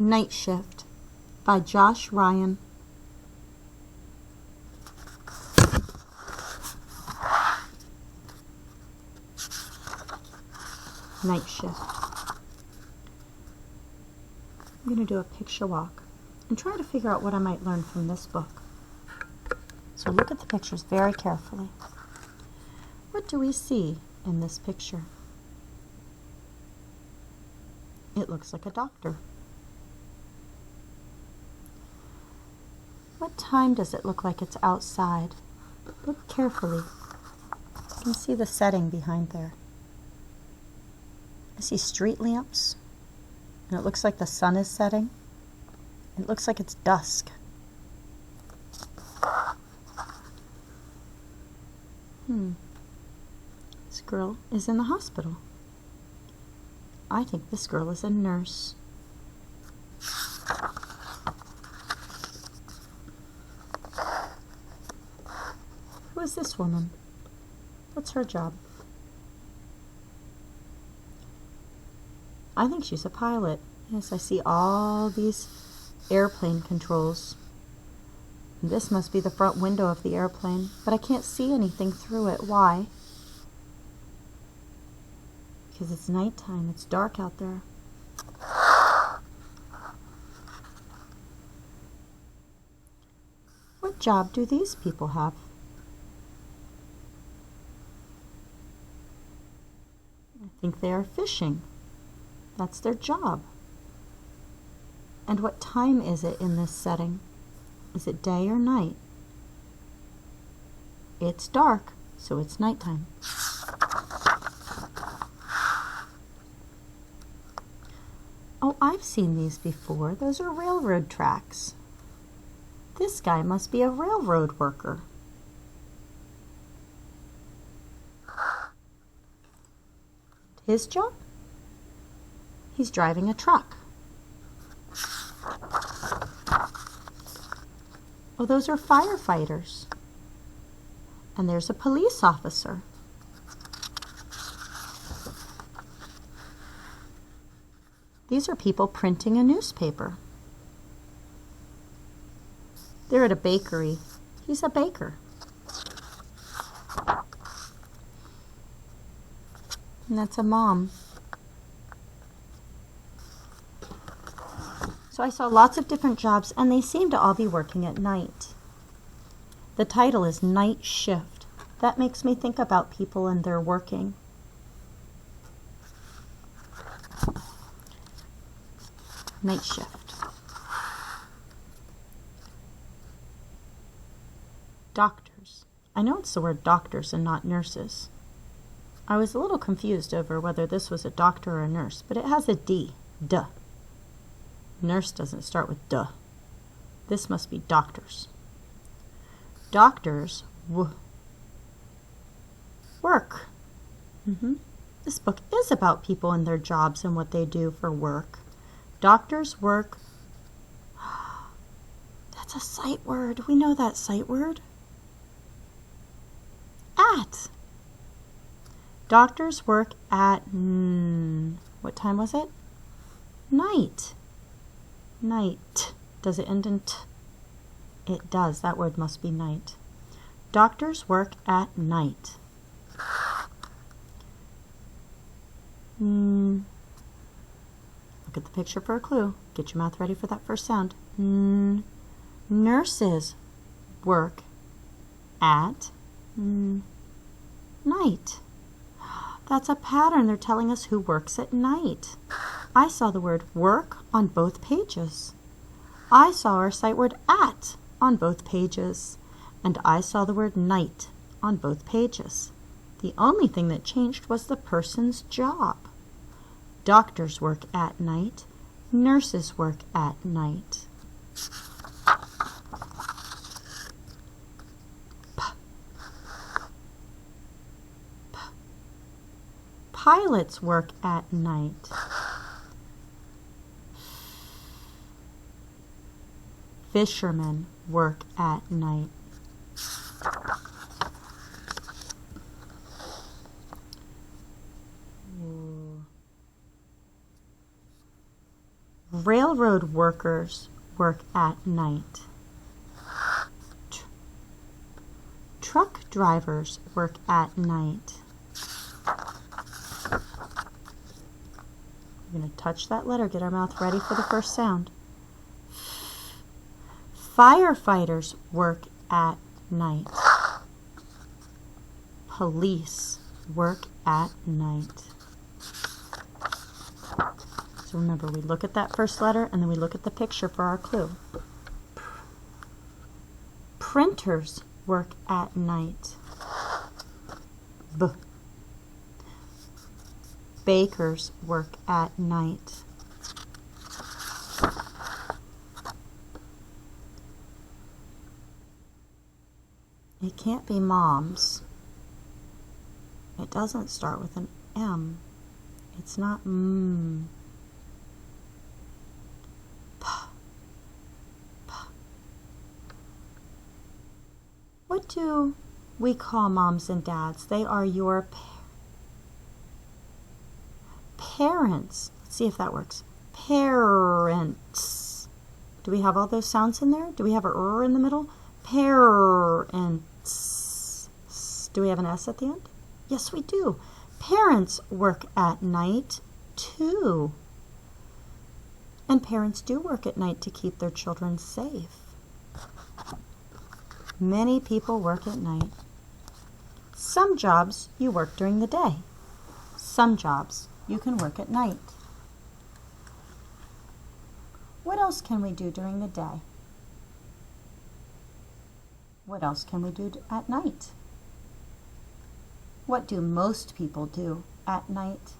Night Shift by Josh Ryan. Night Shift. I'm going to do a picture walk and try to figure out what I might learn from this book. So look at the pictures very carefully. What do we see in this picture? It looks like a doctor. What time does it look like it's outside? Look carefully. You can see the setting behind there. I see street lamps, and it looks like the sun is setting. It looks like it's dusk. This girl is in the hospital. I think this girl is a nurse. Who is this woman? What's her job? I think she's a pilot. Yes, I see all these airplane controls. This must be the front window of the airplane, but I can't see anything through it. Why? Because it's nighttime. It's dark out there. What job do these people have? I think they are fishing. That's their job. And what time is it in this setting? Is it day or night? It's dark, so it's nighttime. Oh, I've seen these before. Those are railroad tracks. This guy must be a railroad worker. His job? He's driving a truck. Oh, those are firefighters. And there's a police officer. These are people printing a newspaper. They're at a bakery. He's a baker. And that's a mom. So I saw lots of different jobs, and they seem to all be working at night. The title is Night Shift. That makes me think about people and their working. Night Shift. Doctors. I know it's the word doctors and not nurses. I was a little confused over whether this was a doctor or a nurse, but it has a D. Duh. Nurse doesn't start with duh. This must be doctors. Doctors work. This book is about people and their jobs and what they do for work. Doctors work. That's a sight word. We know that sight word. At. Doctors work at, what time was it? Night. Night. Does it end in t? It does. That word must be night. Doctors work at night. Look at the picture for a clue. Get your mouth ready for that first sound. Nurses work at night. That's a pattern. They're telling us who works at night. I saw the word work on both pages. I saw our sight word at on both pages. And I saw the word night on both pages. The only thing that changed was the person's job. Doctors work at night. Nurses work at night. Pilots work at night. Fishermen work at night. Railroad workers work at night. Truck drivers work at night. We're going to touch that letter, get our mouth ready for the first sound. Firefighters work at night. Police work at night. So remember, we look at that first letter and then we look at the picture for our clue. Printers work at night. B. Bakers work at night. It can't be moms. It doesn't start with an M. It's not M. P. P. What do we call moms and dads? They are your parents. Let's see if that works. Parents. Do we have all those sounds in there? Do we have a R in the middle? Parents. Do we have an S at the end? Yes, we do. Parents work at night too. And parents do work at night to keep their children safe. Many people work at night. Some jobs you work during the day. Some jobs you can work at night. What else can we do during the day? What else can we do at night? What do most people do at night?